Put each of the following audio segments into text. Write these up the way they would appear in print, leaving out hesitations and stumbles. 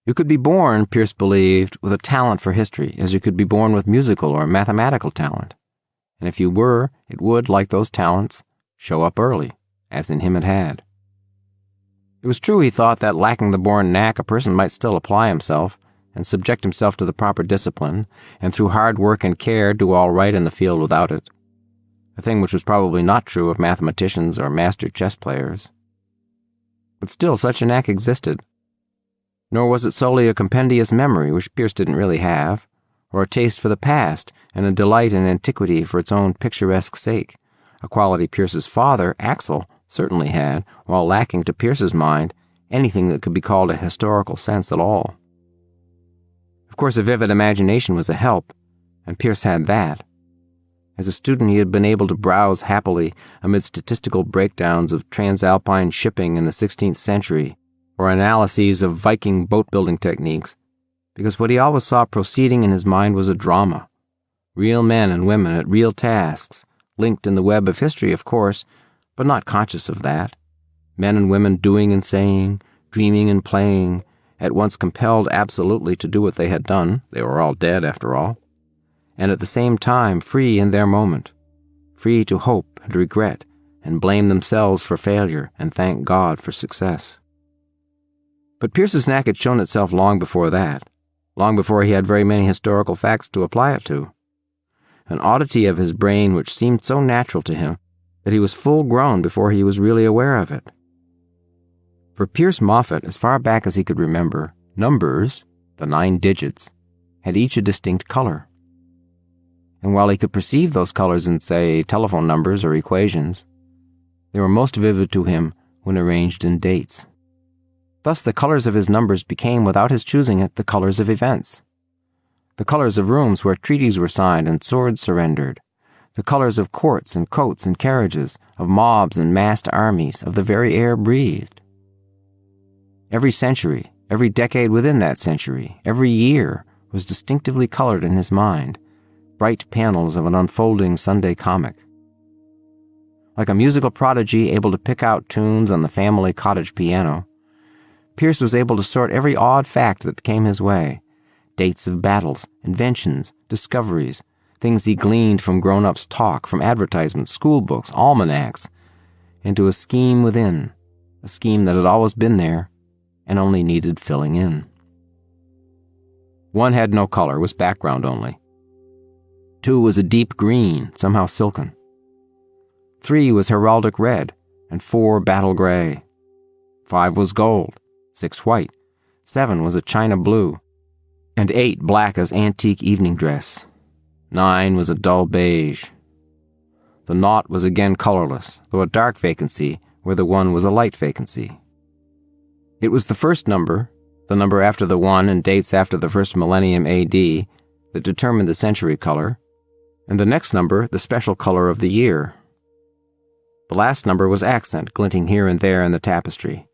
You could be born, Pierce believed, with a talent for history, as you could be born with musical or mathematical talent. And if you were, it would, like those talents, show up early, as in him it had. It was true, he thought, that lacking the born knack, a person might still apply himself and subject himself to the proper discipline, and through hard work and care do all right in the field without it. A thing which was probably not true of mathematicians or master chess players. But still, such a knack existed. Nor was it solely a compendious memory, which Pierce didn't really have, or a taste for the past and a delight in antiquity for its own picturesque sake, a quality Pierce's father, Axel, certainly had, while lacking to Pierce's mind anything that could be called a historical sense at all. Of course, a vivid imagination was a help, and Pierce had that. As a student, he had been able to browse happily amid statistical breakdowns of transalpine shipping in the 16th century, or analyses of Viking boat-building techniques, because what he always saw proceeding in his mind was a drama. Real men and women at real tasks, linked in the web of history, of course, but not conscious of that. Men and women doing and saying, dreaming and playing, at once compelled absolutely to do what they had done, they were all dead after all, and at the same time free in their moment, free to hope and regret and blame themselves for failure and thank God for success. But Pierce's knack had shown itself long before that, long before he had very many historical facts to apply it to. An oddity of his brain which seemed so natural to him that he was full grown before he was really aware of it. For Pierce Moffat, as far back as he could remember, numbers, the 9 digits, had each a distinct color. And while he could perceive those colors in, say, telephone numbers or equations, they were most vivid to him when arranged in dates. Thus the colors of his numbers became, without his choosing it, the colors of events. The colors of rooms where treaties were signed and swords surrendered. The colors of courts and coats and carriages, of mobs and massed armies, of the very air breathed. Every century, every decade within that century, every year was distinctively colored in his mind, bright panels of an unfolding Sunday comic. Like a musical prodigy able to pick out tunes on the family cottage piano, Pierce was able to sort every odd fact that came his way, dates of battles, inventions, discoveries, things he gleaned from grown-ups' talk, from advertisements, school books, almanacs, into a scheme within, a scheme that had always been there and only needed filling in. 1 had no color, was background only. 2 was a deep green, somehow silken. 3 was heraldic red, and 4 battle gray. 5 was gold, 6 white, 7 was a china blue, and 8 black as antique evening dress. 9 was a dull beige. The 0 was again colorless, though a dark vacancy where the 1 was a light vacancy. It was the first number, the number after the 1 and dates after the first millennium A.D., that determined the century color, and the next number the special color of the year. The last number was accent, glinting here and there in the tapestry.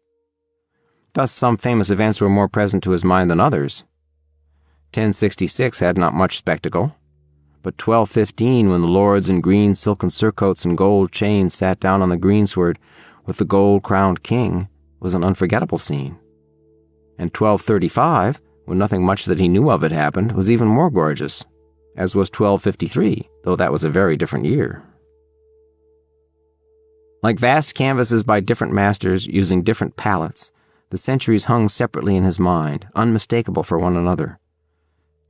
Thus some famous events were more present to his mind than others. 1066 had not much spectacle, but 1215, when the lords in green silken surcoats and gold chains sat down on the greensward with the gold-crowned king, was an unforgettable scene. And 1235, when nothing much that he knew of it happened, was even more gorgeous, as was 1253, though that was a very different year. Like vast canvases by different masters using different palettes, the centuries hung separately in his mind, unmistakable for one another,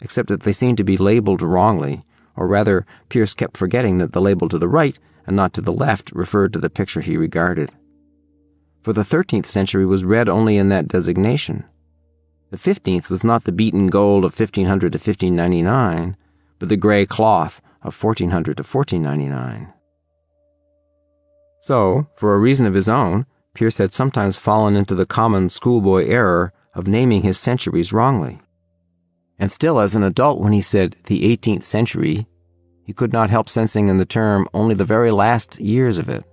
except that they seemed to be labeled wrongly, or rather, Pierce kept forgetting that the label to the right and not to the left referred to the picture he regarded. For the 13th century was red only in that designation. The 15th was not the beaten gold of 1500 to 1599, but the gray cloth of 1400 to 1499. So, for a reason of his own, Pierce had sometimes fallen into the common schoolboy error of naming his centuries wrongly. And still, as an adult, when he said the 18th century, he could not help sensing in the term only the very last years of it,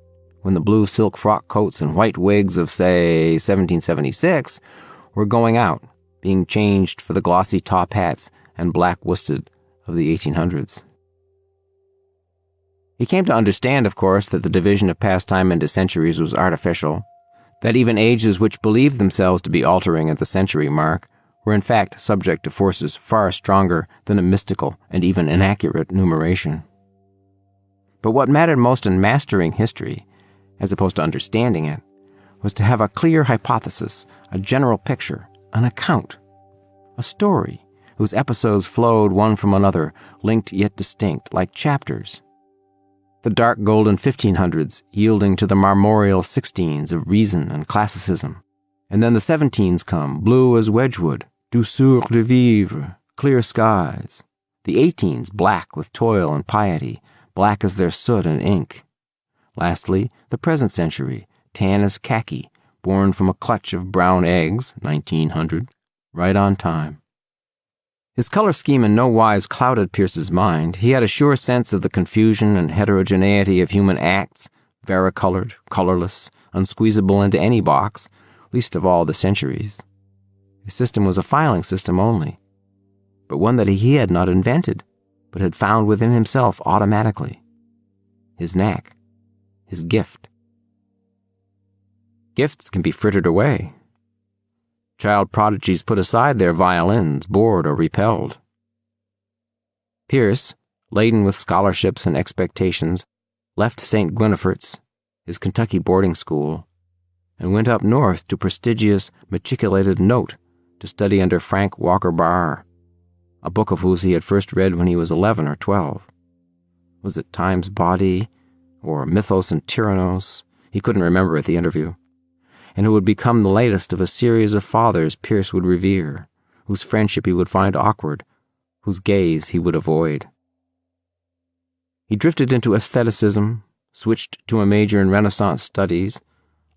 when the blue silk frock coats and white wigs of, say, 1776 were going out, being changed for the glossy top hats and black worsted of the 1800s. He came to understand, of course, that the division of pastime into centuries was artificial, that even ages which believed themselves to be altering at the century mark were in fact subject to forces far stronger than a mystical and even inaccurate numeration. But what mattered most in mastering history, as opposed to understanding it, was to have a clear hypothesis, a general picture, an account, a story whose episodes flowed one from another, linked yet distinct, like chapters. The dark golden 1500s yielding to the marmoreal 16s of reason and classicism. And then the 17s come, blue as Wedgwood, douceur de vivre, clear skies. The 18s black with toil and piety, black as their soot and ink. Lastly, the present century, tan as khaki, born from a clutch of brown eggs, 1900, right on time. His color scheme in no wise clouded Pierce's mind. He had a sure sense of the confusion and heterogeneity of human acts, varicolored, colorless, unsqueezable into any box, least of all the centuries. His system was a filing system only, but one that he had not invented, but had found within himself automatically. His knack, his gift. Gifts can be frittered away. Child prodigies put aside their violins, bored or repelled. Pierce, laden with scholarships and expectations, left St. Gwyniffert's, his Kentucky boarding school, and went up north to prestigious matriculated Note to study under Frank Walker Barr, a book of whose he had first read when he was 11 or 12. Was it Time's Body, or Mythos and Tyrannos? He couldn't remember at the interview. And who would become the latest of a series of fathers Pierce would revere, whose friendship he would find awkward, whose gaze he would avoid. He drifted into aestheticism, switched to a major in Renaissance studies,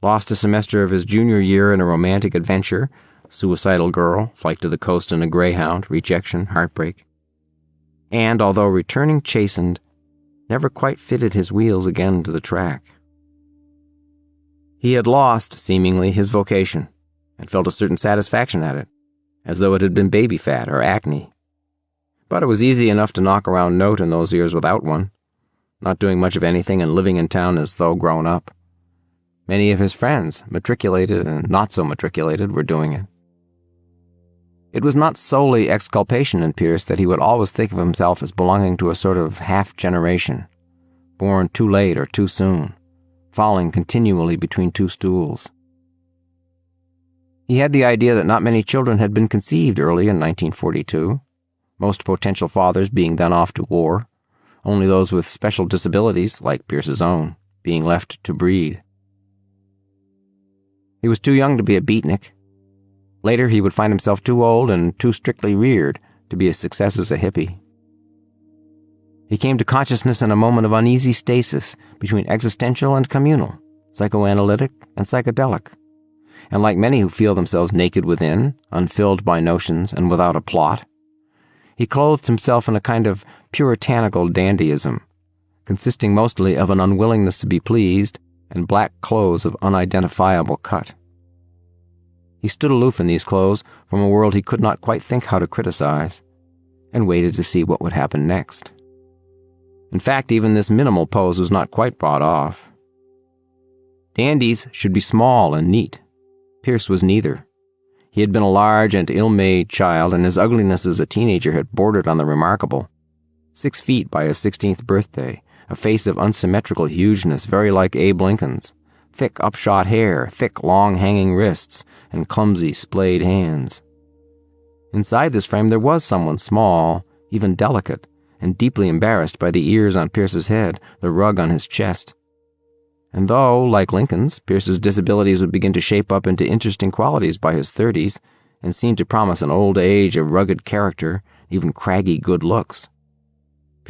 lost a semester of his junior year in a romantic adventure, suicidal girl, flight to the coast in a greyhound, rejection, heartbreak, and, although returning chastened, never quite fitted his wheels again to the track. He had lost, seemingly, his vocation, and felt a certain satisfaction at it, as though it had been baby fat or acne. But it was easy enough to knock around Note in those years without one, not doing much of anything and living in town as though grown up. Many of his friends, matriculated and not so matriculated, were doing it. It was not solely exculpation in Pierce that he would always think of himself as belonging to a sort of half-generation, born too late or too soon, falling continually between two stools. He had the idea that not many children had been conceived early in 1942, most potential fathers being then off to war, only those with special disabilities, like Pierce's own, being left to breed. He was too young to be a beatnik. Later he would find himself too old and too strictly reared to be a success as a hippie. He came to consciousness in a moment of uneasy stasis between existential and communal, psychoanalytic and psychedelic. And like many who feel themselves naked within, unfilled by notions and without a plot, he clothed himself in a kind of puritanical dandyism, consisting mostly of an unwillingness to be pleased and black clothes of unidentifiable cut. He stood aloof in these clothes from a world he could not quite think how to criticize, and waited to see what would happen next. In fact, even this minimal pose was not quite brought off. Dandies should be small and neat. Pierce was neither. He had been a large and ill-made child, and his ugliness as a teenager had bordered on the remarkable. 6 feet by his 16th birthday, a face of unsymmetrical hugeness very like Abe Lincoln's, thick upshot hair, thick long hanging wrists, and clumsy splayed hands. Inside this frame there was someone small, even delicate, and deeply embarrassed by the ears on Pierce's head, the rug on his chest. And though, like Lincoln's, Pierce's disabilities would begin to shape up into interesting qualities by his 30s, and seemed to promise an old age of rugged character, even craggy good looks,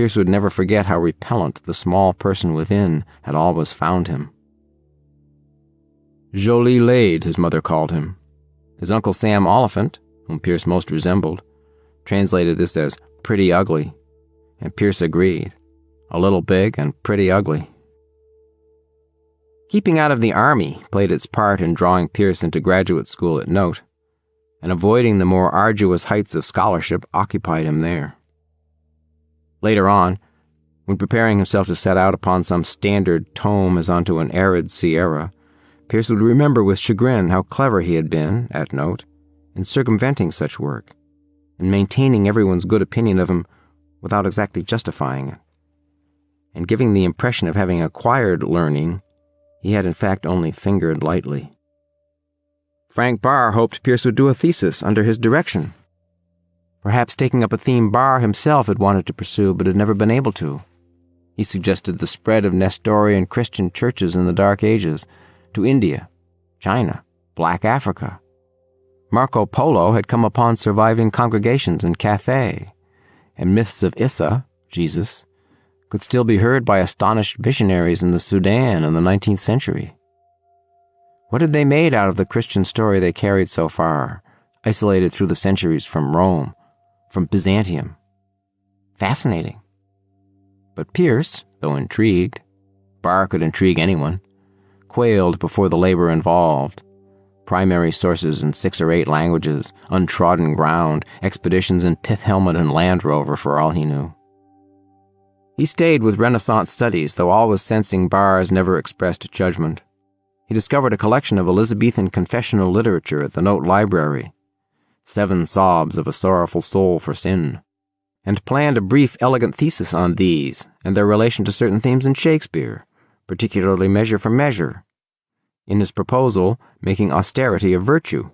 Pierce would never forget how repellent the small person within had always found him. Jolie laid, his mother called him. His Uncle Sam Oliphant, whom Pierce most resembled, translated this as pretty ugly, and Pierce agreed, a little big and pretty ugly. Keeping out of the Army played its part in drawing Pierce into graduate school at Note, and avoiding the more arduous heights of scholarship occupied him there. Later on, when preparing himself to set out upon some standard tome as onto an arid Sierra, Pierce would remember with chagrin how clever he had been, at Note, in circumventing such work, in maintaining everyone's good opinion of him without exactly justifying it, and giving the impression of having acquired learning he had in fact only fingered lightly. Frank Barr hoped Pierce would do a thesis under his direction, perhaps taking up a theme Barr himself had wanted to pursue but had never been able to. He suggested the spread of Nestorian Christian churches in the Dark Ages to India, China, Black Africa. Marco Polo had come upon surviving congregations in Cathay, and myths of Issa, Jesus, could still be heard by astonished missionaries in the Sudan in the 19th century. What had they made out of the Christian story they carried so far, isolated through the centuries from Rome, from Byzantium? Fascinating. But Pierce, though intrigued, Barr could intrigue anyone, quailed before the labor involved. Primary sources in 6 or 8 languages, untrodden ground, expeditions in pith helmet and Land Rover for all he knew. He stayed with Renaissance studies, though always sensing Barr's never expressed judgment. He discovered a collection of Elizabethan confessional literature at the Note Library, 7 Sobs of a Sorrowful Soul for Sin, and planned a brief, elegant thesis on these and their relation to certain themes in Shakespeare, particularly Measure for Measure. In his proposal, making austerity a virtue,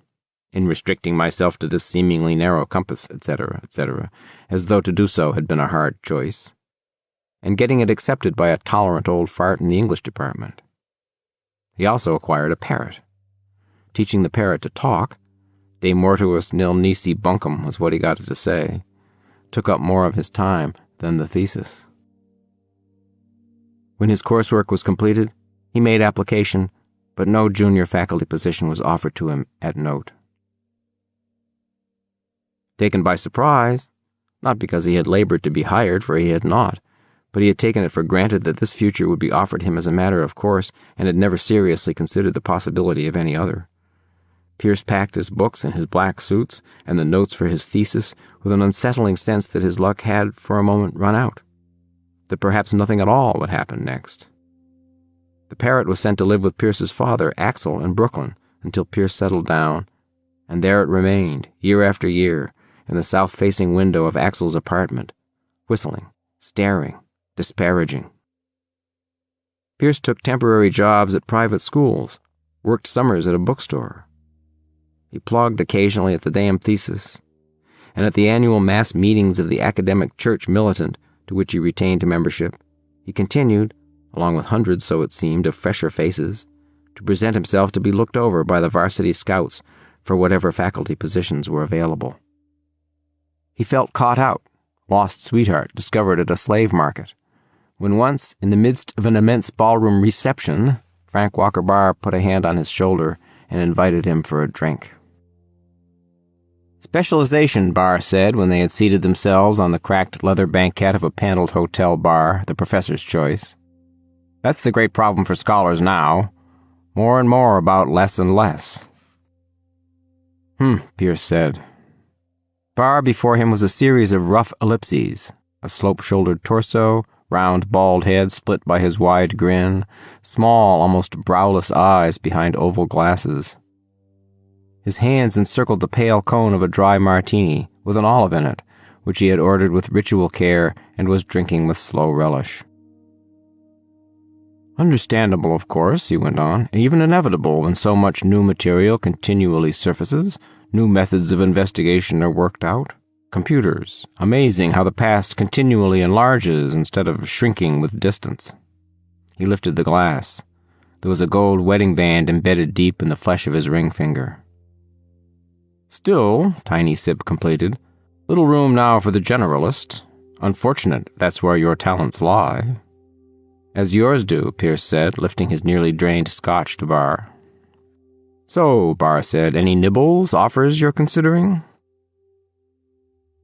in restricting myself to this seemingly narrow compass, etc., etc., as though to do so had been a hard choice, and getting it accepted by a tolerant old fart in the English department. He also acquired a parrot. Teaching the parrot to talk, de mortuis nil nisi bunkum was what he got it to say, took up more of his time than the thesis. When his coursework was completed, he made application, but no junior faculty position was offered to him at Note. Taken by surprise, not because he had labored to be hired, for he had not, but he had taken it for granted that this future would be offered him as a matter of course and had never seriously considered the possibility of any other. Pierce packed his books and his black suits and the notes for his thesis with an unsettling sense that his luck had, for a moment, run out, that perhaps nothing at all would happen next. The parrot was sent to live with Pierce's father, Axel, in Brooklyn, until Pierce settled down, and there it remained, year after year, in the south-facing window of Axel's apartment, whistling, staring, disparaging. Pierce took temporary jobs at private schools, worked summers at a bookstore. He plugged occasionally at the damn thesis, and at the annual mass meetings of the academic church militant, to which he retained membership, he continued, along with hundreds, so it seemed, of fresher faces, to present himself to be looked over by the varsity scouts for whatever faculty positions were available. He felt caught out, lost sweetheart discovered at a slave market, when once, in the midst of an immense ballroom reception, Frank Walker Barr put a hand on his shoulder and invited him for a drink. Specialization, Barr said when they had seated themselves on the cracked leather banquette of a paneled hotel bar, the professor's choice. That's the great problem for scholars now. More and more about less and less. Pierce said. Barr before him was a series of rough ellipses, a slope-shouldered torso, round bald head split by his wide grin, small, almost browless eyes behind oval glasses. His hands encircled the pale cone of a dry martini with an olive in it, which he had ordered with ritual care and was drinking with slow relish. Understandable, of course, he went on, even inevitable when so much new material continually surfaces, new methods of investigation are worked out. Computers, amazing how the past continually enlarges instead of shrinking with distance. He lifted the glass. There was a gold wedding band embedded deep in the flesh of his ring finger. Still, Tiny Sip completed, little room now for the generalist. Unfortunate that's where your talents lie. As yours do, Pierce said, lifting his nearly drained scotch to Barr. So, Barr said, any nibbles, offers you're considering?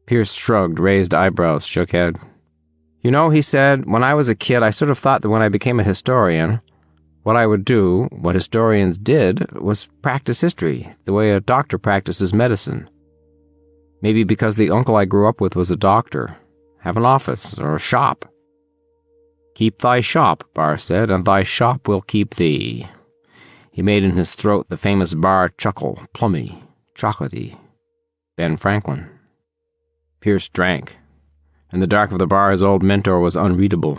Pierce shrugged, raised eyebrows, shook head. You know, he said, when I was a kid, I sort of thought that when I became a historian, what I would do, what historians did, was practice history, the way a doctor practices medicine. Maybe because the uncle I grew up with was a doctor. Have an office, or a shop. Keep thy shop, Barr said, and thy shop will keep thee. He made in his throat the famous Barr chuckle, plummy, chocolatey. Ben Franklin. Pierce drank. In the dark of the bar, his old mentor was unreadable.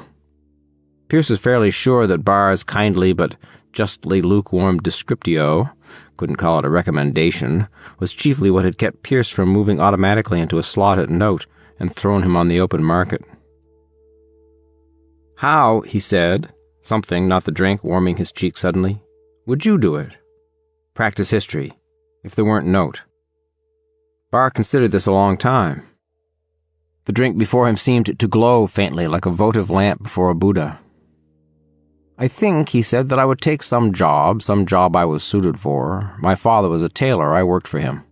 Pierce was fairly sure that Barr's kindly but justly lukewarm descriptio, couldn't call it a recommendation, was chiefly what had kept Pierce from moving automatically into a slotted note and thrown him on the open market. "How," he said, something, not the drink, warming his cheek suddenly, "would you do it? Practice history, if there weren't note." Barr considered this a long time. The drink before him seemed to glow faintly like a votive lamp before a Buddha. "I think," he said, "that I would take some job I was suited for. My father was a tailor, I worked for him.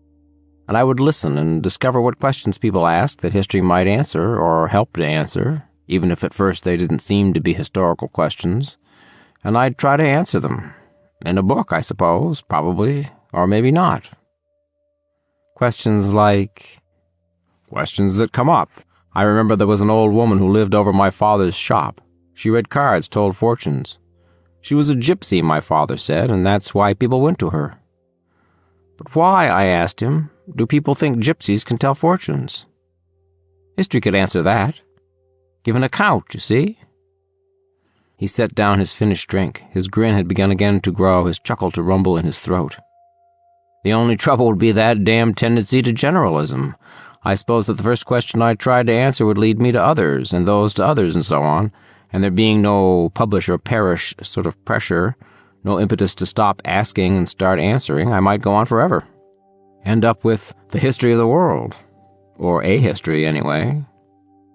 And I would listen and discover what questions people asked that history might answer or help to answer, even if at first they didn't seem to be historical questions. And I'd try to answer them. In a book, I suppose, probably, or maybe not. Questions like... questions that come up. I remember there was an old woman who lived over my father's shop. She read cards, told fortunes. She was a gypsy, my father said, and that's why people went to her. But why, I asked him, do people think gypsies can tell fortunes? History could answer that. Give an account, you see." He set down his finished drink. His grin had begun again to grow, his chuckle to rumble in his throat. "The only trouble would be that damned tendency to generalism. I suppose that the first question I tried to answer would lead me to others, and those to others, and so on, and there being no publish or perish sort of pressure, no impetus to stop asking and start answering, I might go on forever. End up with the history of the world. Or a history, anyway."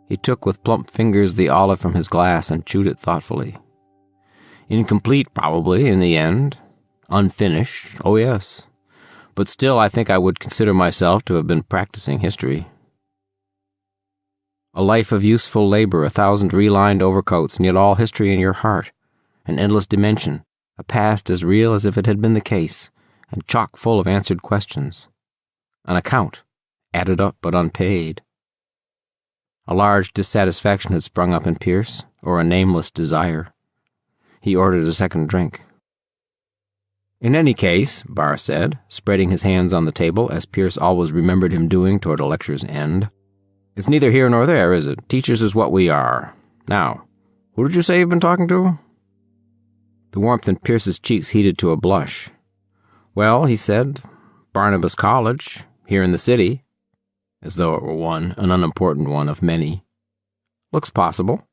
He took with plump fingers the olive from his glass and chewed it thoughtfully. "Incomplete, probably, in the end. Unfinished, oh yes. But still, I think I would consider myself to have been practicing history. A life of useful labor, 1,000 relined overcoats, and yet all history in your heart, an endless dimension, a past as real as if it had been the case, and chock full of answered questions. An account, added up but unpaid." A large dissatisfaction had sprung up in Pierce, or a nameless desire. He ordered a second drink. "In any case," Barr said, spreading his hands on the table, as Pierce always remembered him doing toward a lecture's end, "it's neither here nor there, is it? Teachers is what we are. Now, who did you say you've been talking to?" The warmth in Pierce's cheeks heated to a blush. "Well," he said, "Barnabas College, here in the city," as though it were one, an unimportant one of many. "Looks possible."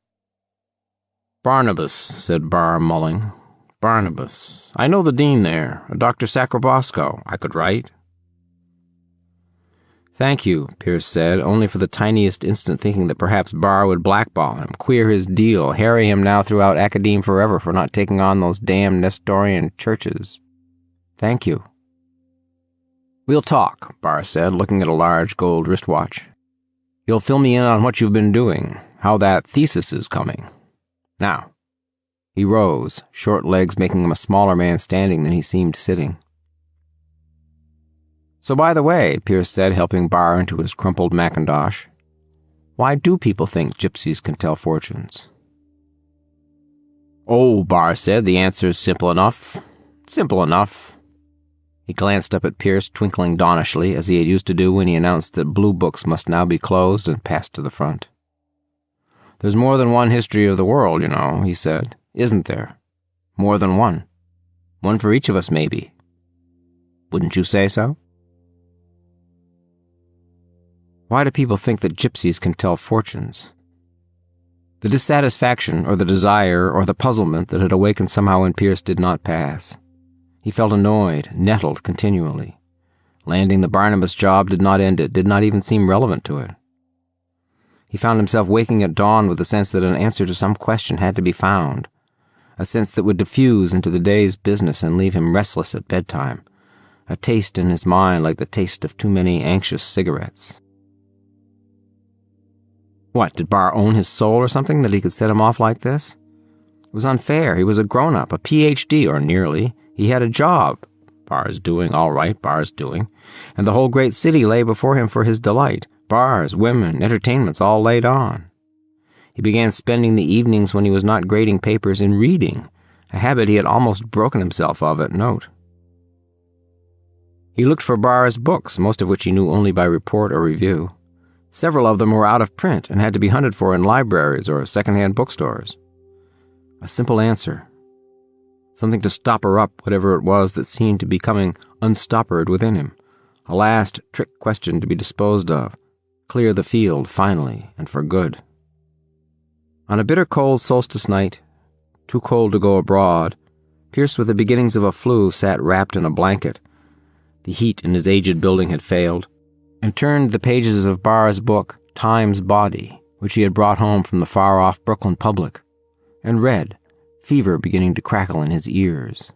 "Barnabas," said Barr, mulling. "Barnabas. I know the dean there, a Dr. Sacrobosco. I could write." "Thank you," Pierce said, only for the tiniest instant thinking that perhaps Barr would blackball him, queer his deal, harry him now throughout academe forever for not taking on those damned Nestorian churches. "Thank you." "We'll talk," Barr said, looking at a large gold wristwatch. "You'll fill me in on what you've been doing, how that thesis is coming. Now." He rose, short legs making him a smaller man standing than he seemed sitting. "So by the way," Pierce said, helping Barr into his crumpled mackintosh, "why do people think gypsies can tell fortunes?" "Oh," Barr said, "the answer's simple enough. Simple enough." He glanced up at Pierce, twinkling dawnishly, as he had used to do when he announced that blue books must now be closed, and passed to the front. "There's more than one history of the world, you know," he said. "Isn't there? More than one. One for each of us, maybe. Wouldn't you say so?" Why do people think that gypsies can tell fortunes? The dissatisfaction, or the desire, or the puzzlement that had awakened somehow in Pierce did not pass. He felt annoyed, nettled continually. Landing the Barnabas job did not end it, did not even seem relevant to it. He found himself waking at dawn with the sense that an answer to some question had to be found, a sense that would diffuse into the day's business and leave him restless at bedtime, a taste in his mind like the taste of too many anxious cigarettes. What, did Barr own his soul or something that he could set him off like this? It was unfair. He was a grown-up, a Ph.D., or nearly. He had a job. Barr's doing, all right, Barr's doing. And the whole great city lay before him for his delight. Bars, women, entertainments all laid on. He began spending the evenings when he was not grading papers in reading, a habit he had almost broken himself of at Note. He looked for Barr's books, most of which he knew only by report or review. Several of them were out of print and had to be hunted for in libraries or second-hand bookstores. A simple answer. Something to stopper up whatever it was that seemed to be coming unstoppered within him. A last trick question to be disposed of. Clear the field, finally, and for good. On a bitter cold solstice night, too cold to go abroad, Pierce with the beginnings of a flu sat wrapped in a blanket. The heat in his aged building had failed, and turned the pages of Barr's book, Time's Body, which he had brought home from the far-off Brooklyn public, and read, fever beginning to crackle in his ears.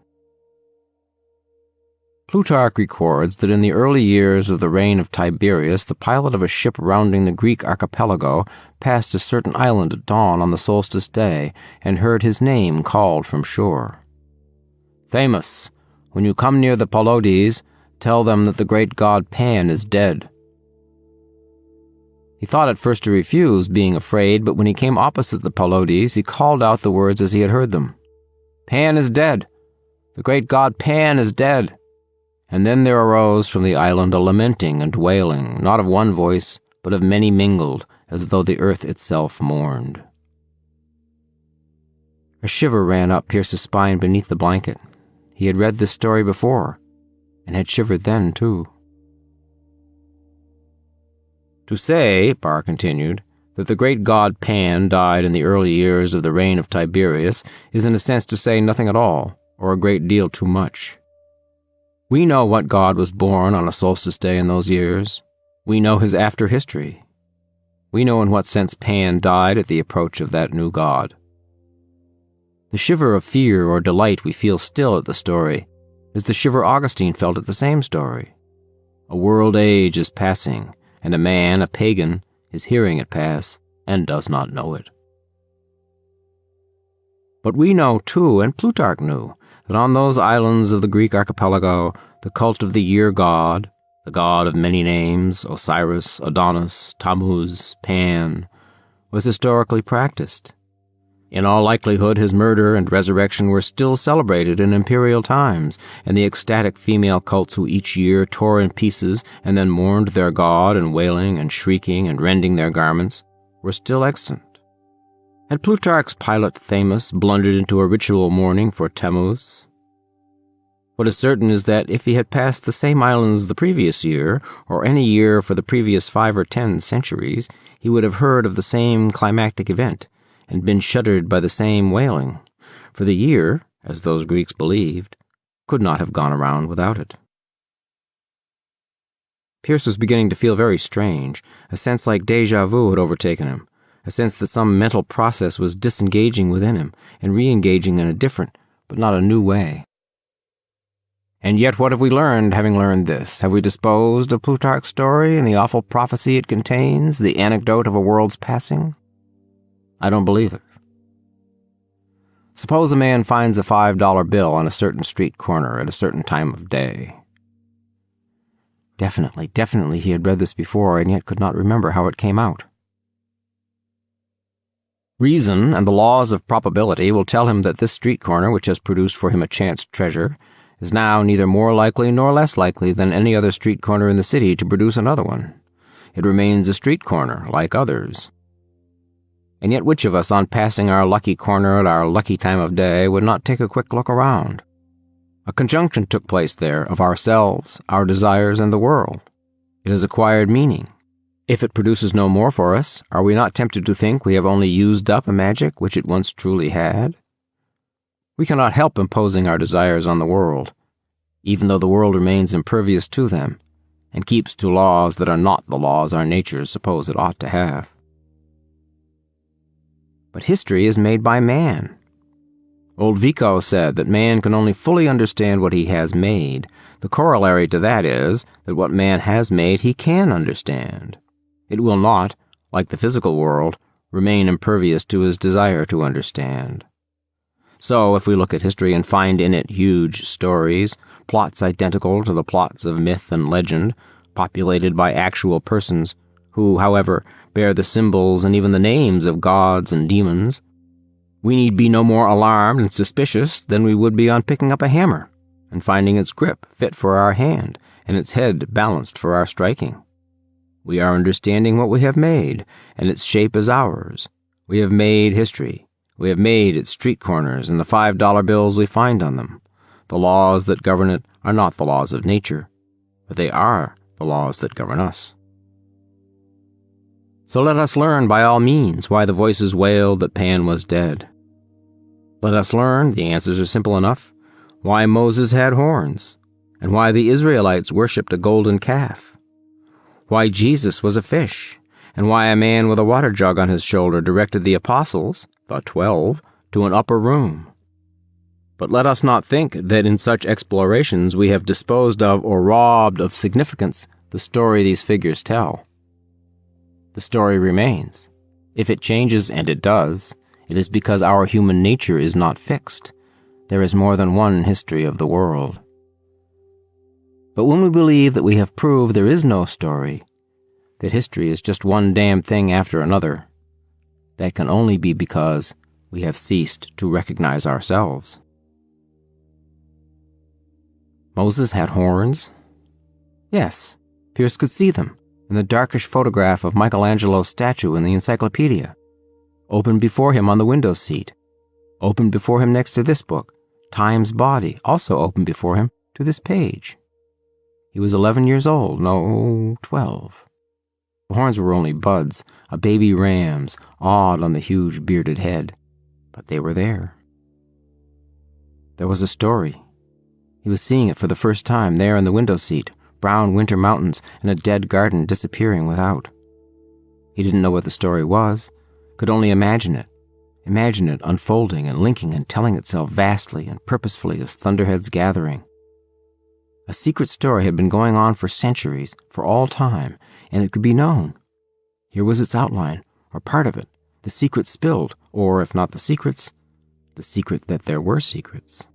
Plutarch records that in the early years of the reign of Tiberius, the pilot of a ship rounding the Greek archipelago passed a certain island at dawn on the solstice day and heard his name called from shore. "Thamus, when you come near the Polodes, tell them that the great god Pan is dead." He thought at first to refuse, being afraid, but when he came opposite the Polodes, he called out the words as he had heard them. "Pan is dead! The great god Pan is dead!" And then there arose from the island a lamenting and wailing, not of one voice, but of many mingled, as though the earth itself mourned. A shiver ran up Pierce's spine beneath the blanket. He had read this story before, and had shivered then, too. To say, Barr continued, that the great god Pan died in the early years of the reign of Tiberius is in a sense to say nothing at all, or a great deal too much. We know what god was born on a solstice day in those years. We know his after history. We know in what sense Pan died at the approach of that new god. The shiver of fear or delight we feel still at the story is the shiver Augustine felt at the same story. A world age is passing, and a man, a pagan, is hearing it pass and does not know it. But we know, too, and Plutarch knew, that on those islands of the Greek archipelago, the cult of the year god, the god of many names, Osiris, Adonis, Tammuz, Pan, was historically practiced. In all likelihood, his murder and resurrection were still celebrated in imperial times, and the ecstatic female cults who each year tore in pieces and then mourned their god and wailing and shrieking and rending their garments were still extant. Had Plutarch's pilot Thamus blundered into a ritual mourning for Tammuz? What is certain is that if he had passed the same islands the previous year, or any year for the previous 5 or 10 centuries, he would have heard of the same climactic event, and been shuddered by the same wailing, for the year, as those Greeks believed, could not have gone around without it. Pierce was beginning to feel very strange. A sense like déjà vu had overtaken him, a sense that some mental process was disengaging within him and re-engaging in a different, but not a new way. And yet what have we learned, having learned this? Have we disposed of Plutarch's story and the awful prophecy it contains, the anecdote of a world's passing? I don't believe it. Suppose a man finds a $5 bill on a certain street corner at a certain time of day. Definitely he had read this before and yet could not remember how it came out. Reason and the laws of probability will tell him that this street corner, which has produced for him a chance treasure, is now neither more likely nor less likely than any other street corner in the city to produce another one. It remains a street corner, like others. And yet which of us, on passing our lucky corner at our lucky time of day, would not take a quick look around? A conjunction took place there of ourselves, our desires, and the world. It has acquired meaning. If it produces no more for us, are we not tempted to think we have only used up a magic which it once truly had? We cannot help imposing our desires on the world, even though the world remains impervious to them, and keeps to laws that are not the laws our natures suppose it ought to have. But history is made by man. Old Vico said that man can only fully understand what he has made. The corollary to that is that what man has made he can understand. It will not, like the physical world, remain impervious to his desire to understand. So, if we look at history and find in it huge stories, plots identical to the plots of myth and legend, populated by actual persons, who, however, bear the symbols and even the names of gods and demons, we need be no more alarmed and suspicious than we would be on picking up a hammer and finding its grip fit for our hand and its head balanced for our striking. We are understanding what we have made, and its shape is ours. We have made history. We have made its street corners and the $5 bills we find on them. The laws that govern it are not the laws of nature, but they are the laws that govern us. So let us learn by all means why the voices wailed that Pan was dead. Let us learn, the answers are simple enough, why Moses had horns, and why the Israelites worshipped a golden calf, why Jesus was a fish, and why a man with a water jug on his shoulder directed the apostles, the 12, to an upper room. But let us not think that in such explorations we have disposed of or robbed of significance the story these figures tell. The story remains. If it changes, and it does, it is because our human nature is not fixed. There is more than one history of the world. But when we believe that we have proved there is no story, that history is just one damn thing after another, that can only be because we have ceased to recognize ourselves. Moses had horns? Yes, Pierce could see them in the darkish photograph of Michelangelo's statue in the encyclopedia, open before him on the window seat, open before him next to this book, Time's Body, also open before him to this page. He was 11 years old, no, 12. The horns were only buds, a baby ram's, awed on the huge bearded head, but they were there. There was a story. He was seeing it for the first time there in the window seat, brown winter mountains and a dead garden disappearing without. He didn't know what the story was, could only imagine it unfolding and linking and telling itself vastly and purposefully as thunderheads gathering. A secret story had been going on for centuries, for all time, and it could be known. Here was its outline, or part of it, the secret spilled, or, if not the secret that there were secrets.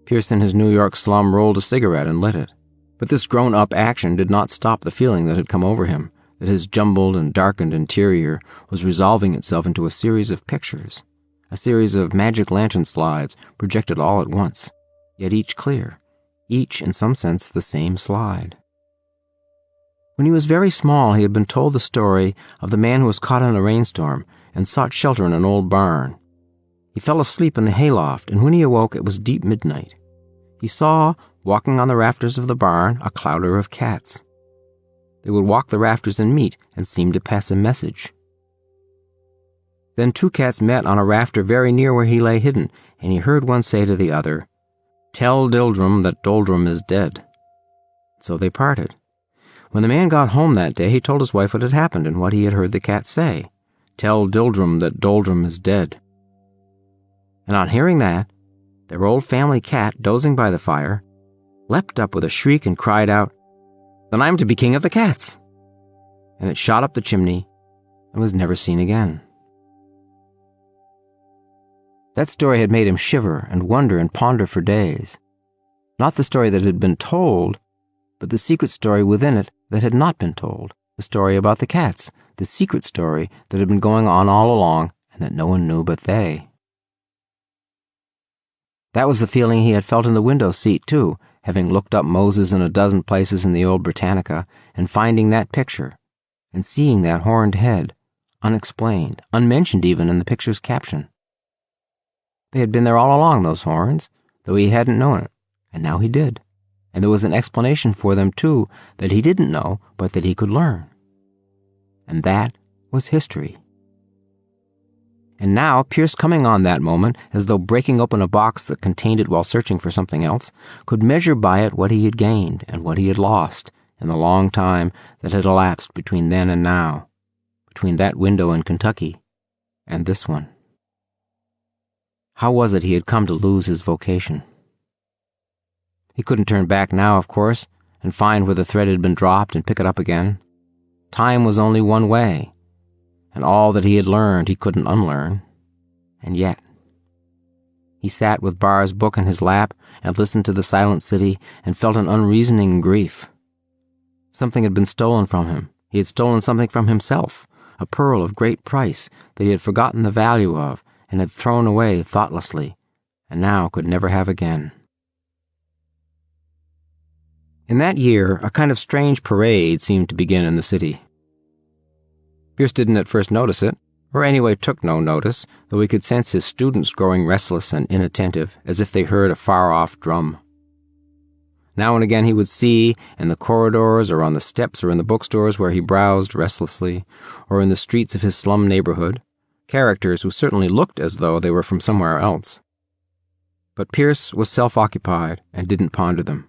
Pierce in his New York slum rolled a cigarette and lit it. But this grown-up action did not stop the feeling that had come over him, that his jumbled and darkened interior was resolving itself into a series of pictures, a series of magic lantern slides projected all at once, yet each clear, each in some sense the same slide. When he was very small, he had been told the story of the man who was caught in a rainstorm and sought shelter in an old barn. He fell asleep in the hayloft, and when he awoke it was deep midnight. He saw, walking on the rafters of the barn, a clouder of cats. They would walk the rafters and meet and seem to pass a message. Then 2 cats met on a rafter very near where he lay hidden, and he heard one say to the other, "Tell Dildrum that Doldrum is dead." So they parted. When the man got home that day, he told his wife what had happened and what he had heard the cat say. "Tell Dildrum that Doldrum is dead." And on hearing that, their old family cat, dozing by the fire, leapt up with a shriek and cried out, "Then I'm to be king of the cats!" And it shot up the chimney and was never seen again. That story had made him shiver and wonder and ponder for days. Not the story that had been told, but the secret story within it that had not been told, the story about the cats, the secret story that had been going on all along and that no one knew but they. That was the feeling he had felt in the window seat, too, having looked up Moses in a dozen places in the old Britannica, and finding that picture, and seeing that horned head, unexplained, unmentioned even in the picture's caption. They had been there all along, those horns, though he hadn't known it, and now he did. And there was an explanation for them, too, that he didn't know, but that he could learn. And that was history. And now, Pierce, coming on that moment, as though breaking open a box that contained it while searching for something else, could measure by it what he had gained and what he had lost in the long time that had elapsed between then and now, between that window in Kentucky and this one. How was it he had come to lose his vocation? He couldn't turn back now, of course, and find where the thread had been dropped and pick it up again. Time was only one way, and all that he had learned he couldn't unlearn. And yet, he sat with Barr's book in his lap and listened to the silent city and felt an unreasoning grief. Something had been stolen from him. He had stolen something from himself, a pearl of great price that he had forgotten the value of and had thrown away thoughtlessly, and now could never have again. In that year, a kind of strange parade seemed to begin in the city. Pierce didn't at first notice it, or anyway took no notice, though he could sense his students growing restless and inattentive, as if they heard a far-off drum. Now and again he would see, in the corridors or on the steps or in the bookstores where he browsed restlessly, or in the streets of his slum neighborhood, characters who certainly looked as though they were from somewhere else. But Pierce was self-occupied and didn't ponder them.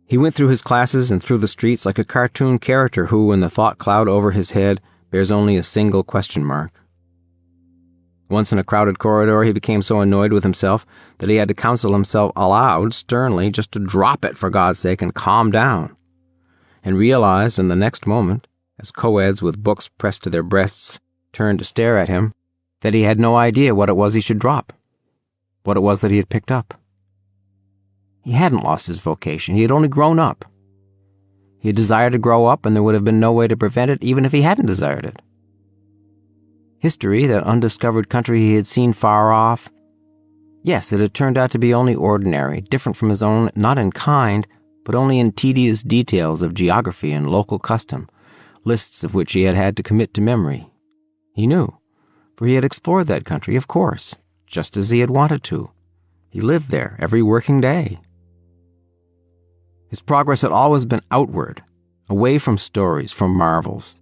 He went through his classes and through the streets like a cartoon character who, in the thought cloud over his head, bears only a single question mark. Once in a crowded corridor, he became so annoyed with himself that he had to counsel himself aloud, sternly, just to drop it for God's sake and calm down, and realized in the next moment, as co-eds with books pressed to their breasts turned to stare at him, that he had no idea what it was he should drop, what it was that he had picked up. He hadn't lost his vocation, he had only grown up. He had desired to grow up, and there would have been no way to prevent it, even if he hadn't desired it. History, that undiscovered country he had seen far off, yes, it had turned out to be only ordinary, different from his own, not in kind, but only in tedious details of geography and local custom, lists of which he had had to commit to memory. He knew, for he had explored that country, of course, just as he had wanted to. He lived there every working day. His progress had always been outward, away from stories, from marvels.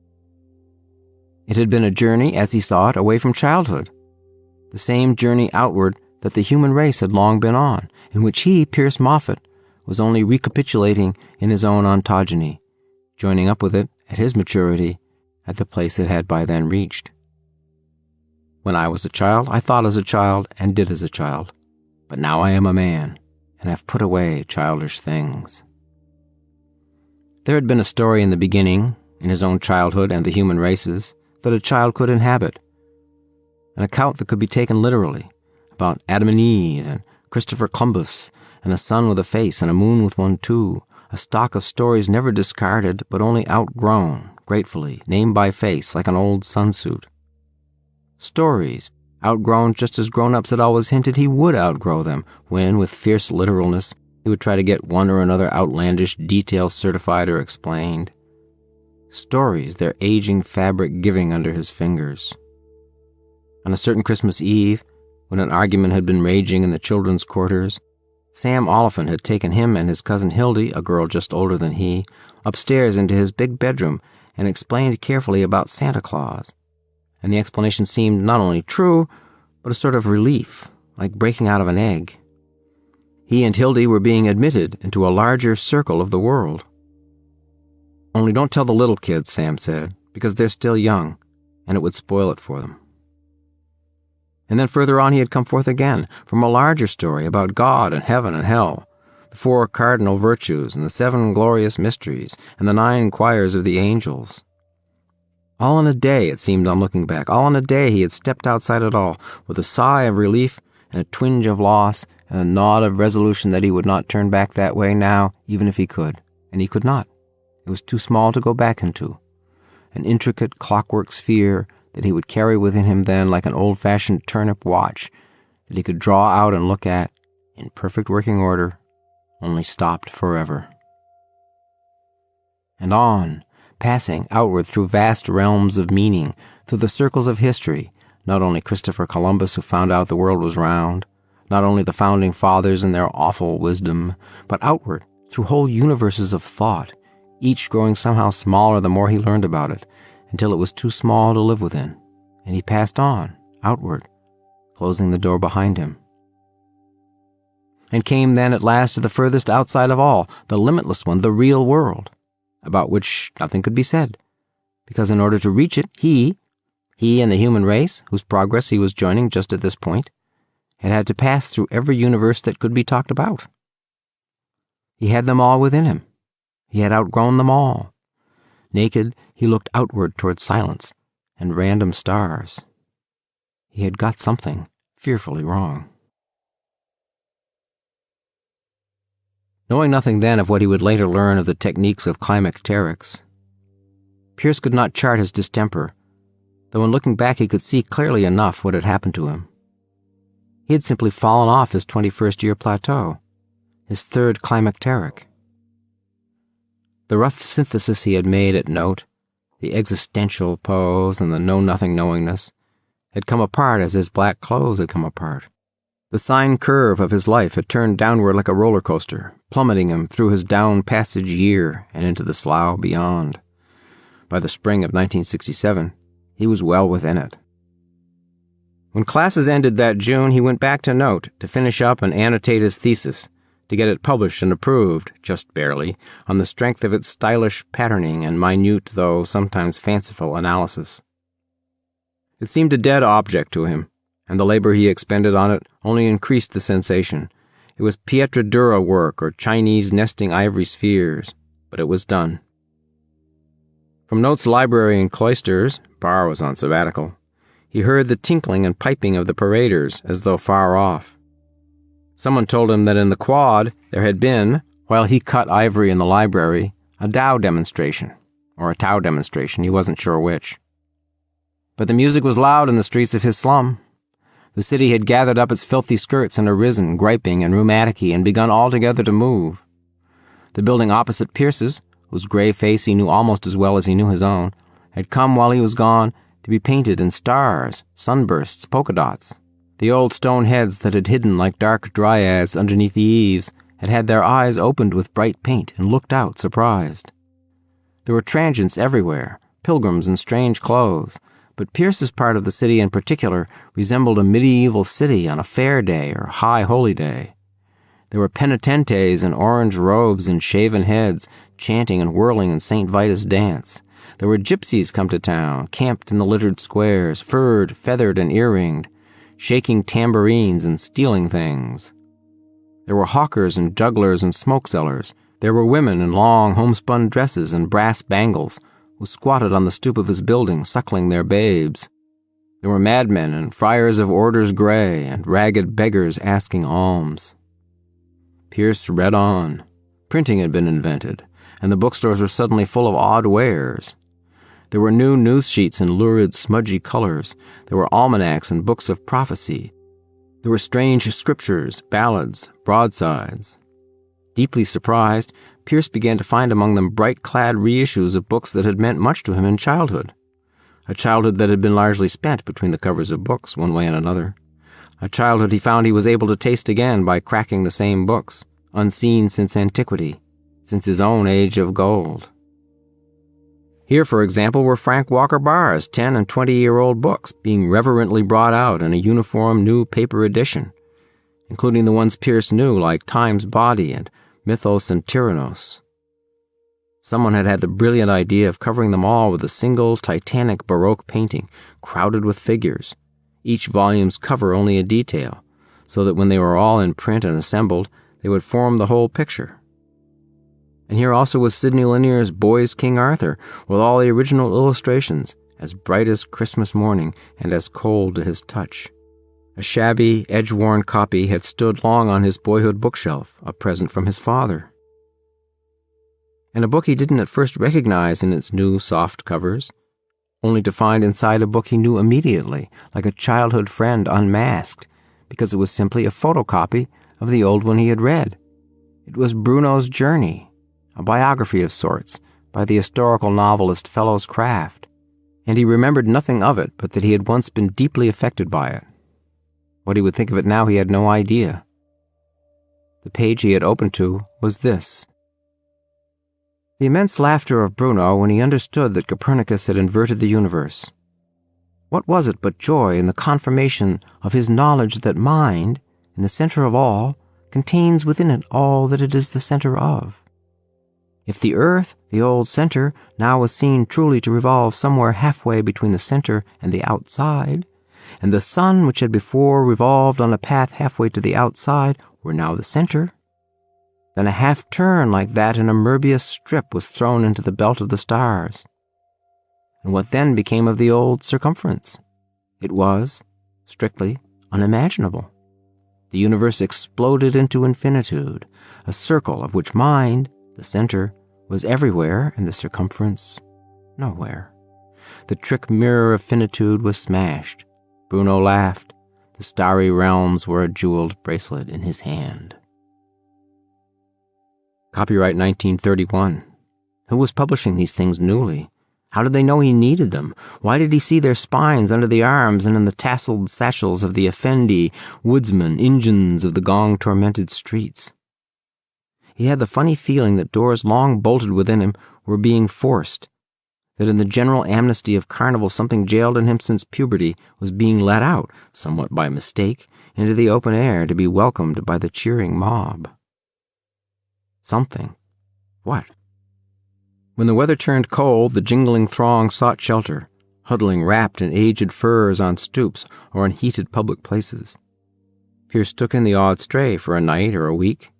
It had been a journey, as he saw it, away from childhood, the same journey outward that the human race had long been on, in which he, Pierce Moffat, was only recapitulating in his own ontogeny, joining up with it, at his maturity, at the place it had by then reached. When I was a child, I thought as a child and did as a child, but now I am a man, and have put away childish things. There had been a story in the beginning, in his own childhood and the human race's, that a child could inhabit, an account that could be taken literally, about Adam and Eve and Christopher Columbus and a sun with a face and a moon with one too, a stock of stories never discarded but only outgrown, gratefully, name by face, like an old sunsuit. Stories, outgrown just as grown-ups had always hinted he would outgrow them, when, with fierce literalness, he would try to get one or another outlandish detail certified or explained. Stories, their aging fabric giving under his fingers. On a certain Christmas Eve, when an argument had been raging in the children's quarters, Sam Oliphant had taken him and his cousin Hildy, a girl just older than he, upstairs into his big bedroom and explained carefully about Santa Claus. And the explanation seemed not only true, but a sort of relief, like breaking out of an egg. He and Hildy were being admitted into a larger circle of the world. "Only don't tell the little kids," Sam said, "because they're still young, and it would spoil it for them." And then further on he had come forth again, from a larger story about God and heaven and hell, the 4 cardinal virtues and the 7 glorious mysteries and the 9 choirs of the angels. All in a day, it seemed on looking back, all in a day he had stepped outside it all, with a sigh of relief and a twinge of loss and a nod of resolution that he would not turn back that way now, even if he could. And he could not. It was too small to go back into. An intricate clockwork sphere that he would carry within him then like an old-fashioned turnip watch that he could draw out and look at, in perfect working order, only stopped forever. And on, passing outward through vast realms of meaning, through the circles of history, not only Christopher Columbus who found out the world was round, not only the founding fathers and their awful wisdom, but outward, through whole universes of thought, each growing somehow smaller the more he learned about it, until it was too small to live within, and he passed on, outward, closing the door behind him. And came then at last to the furthest outside of all, the limitless one, the real world, about which nothing could be said, because in order to reach it, he and the human race, whose progress he was joining just at this point, had to pass through every universe that could be talked about. He had them all within him. He had outgrown them all. Naked, he looked outward toward silence and random stars. He had got something fearfully wrong. Knowing nothing then of what he would later learn of the techniques of climacterics, Pierce could not chart his distemper, though in looking back he could see clearly enough what had happened to him. He had simply fallen off his 21st-year plateau, his 3rd climacteric. The rough synthesis he had made at note, the existential pose and the know-nothing knowingness, had come apart as his black clothes had come apart. The sine curve of his life had turned downward like a roller coaster, plummeting him through his down passage year and into the slough beyond. By the spring of 1967, he was well within it. When classes ended that June, he went back to Note to finish up and annotate his thesis, to get it published and approved, just barely, on the strength of its stylish patterning and minute, though sometimes fanciful, analysis. It seemed a dead object to him, and the labor he expended on it only increased the sensation. It was Pietra Dura work or Chinese nesting ivory spheres, but it was done. From Note's library in Cloisters, Barr was on sabbatical, he heard the tinkling and piping of the paraders as though far off. Someone told him that in the quad there had been, while he cut ivory in the library, a Tao demonstration, or a Tao demonstration, he wasn't sure which. But the music was loud in the streets of his slum. The city had gathered up its filthy skirts and arisen, griping and rheumaticy, and begun altogether to move. The building opposite Pierce's, whose gray face he knew almost as well as he knew his own, had come while he was gone to be painted in stars, sunbursts, polka dots. The old stone heads that had hidden like dark dryads underneath the eaves had had their eyes opened with bright paint and looked out surprised. There were transients everywhere, pilgrims in strange clothes, but Pierce's part of the city in particular resembled a medieval city on a fair day or high holy day. There were penitentes in orange robes and shaven heads, chanting and whirling in St. Vitus dance. There were gypsies come to town, camped in the littered squares, furred, feathered, and earringed, shaking tambourines and stealing things. There were hawkers and jugglers and smoke sellers. There were women in long homespun dresses and brass bangles, who squatted on the stoop of his building, suckling their babes. There were madmen and friars of orders gray and ragged beggars asking alms. Pierce read on. Printing had been invented, and the bookstores were suddenly full of odd wares. There were new news sheets in lurid, smudgy colors. There were almanacs and books of prophecy. There were strange scriptures, ballads, broadsides. Deeply surprised, Pierce began to find among them bright-clad reissues of books that had meant much to him in childhood. A childhood that had been largely spent between the covers of books, one way and another. A childhood he found he was able to taste again by cracking the same books, unseen since antiquity, since his own age of gold. Here, for example, were Frank Walker Barr's 10- and 20-year-old books being reverently brought out in a uniform new paper edition, including the ones Pierce knew, like Time's Body and Mythos and Tyrannos. Someone had had the brilliant idea of covering them all with a single titanic Baroque painting, crowded with figures, each volume's cover only a detail, so that when they were all in print and assembled, they would form the whole picture. And here also was Sidney Lanier's Boy's King Arthur, with all the original illustrations, as bright as Christmas morning and as cold to his touch. A shabby, edge-worn copy had stood long on his boyhood bookshelf, a present from his father. And a book he didn't at first recognize in its new soft covers, only to find inside a book he knew immediately, like a childhood friend unmasked, because it was simply a photocopy of the old one he had read. It was Bruno's Journey, a biography of sorts, by the historical novelist Fellows Craft, and he remembered nothing of it but that he had once been deeply affected by it. What he would think of it now he had no idea. The page he had opened to was this. The immense laughter of Bruno when he understood that Copernicus had inverted the universe. What was it but joy in the confirmation of his knowledge that mind, in the center of all, contains within it all that it is the center of? If the earth, the old center, now was seen truly to revolve somewhere halfway between the center and the outside, and the sun, which had before revolved on a path halfway to the outside, were now the center, then a half-turn like that in a Möbius strip was thrown into the belt of the stars. And what then became of the old circumference? It was, strictly, unimaginable. The universe exploded into infinitude, a circle of which mind, the center, was everywhere and the circumference nowhere. The trick mirror of finitude was smashed. Bruno laughed. The starry realms were a jeweled bracelet in his hand. Copyright 1931. Who was publishing these things newly? How did they know he needed them? Why did he see their spines under the arms and in the tasseled satchels of the effendi, woodsmen, Injuns of the gong-tormented streets? He had the funny feeling that doors long bolted within him were being forced, that in the general amnesty of carnival something jailed in him since puberty was being let out, somewhat by mistake, into the open air to be welcomed by the cheering mob. Something. What? When the weather turned cold, the jingling throng sought shelter, huddling wrapped in aged furs on stoops or in heated public places. Pierce took in the odd stray for a night or a week.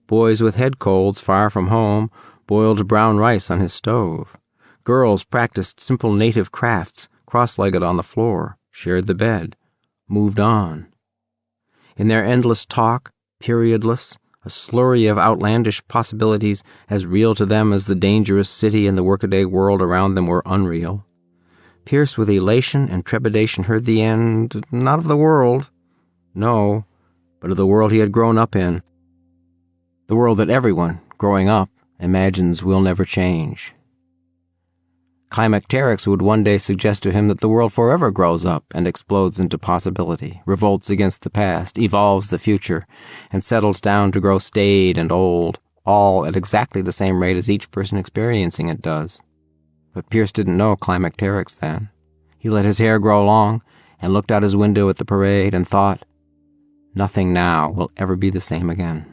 Boys with head colds far from home boiled brown rice on his stove. Girls practiced simple native crafts, cross-legged on the floor, shared the bed, moved on. In their endless talk, periodless, a slurry of outlandish possibilities as real to them as the dangerous city and the workaday world around them were unreal. Pierce with elation and trepidation heard the end, not of the world, no, but of the world he had grown up in. The world that everyone, growing up, imagines will never change. Climacterics would one day suggest to him that the world forever grows up and explodes into possibility, revolts against the past, evolves the future, and settles down to grow staid and old, all at exactly the same rate as each person experiencing it does. But Pierce didn't know climacterics then. He let his hair grow long and looked out his window at the parade and thought, nothing now will ever be the same again.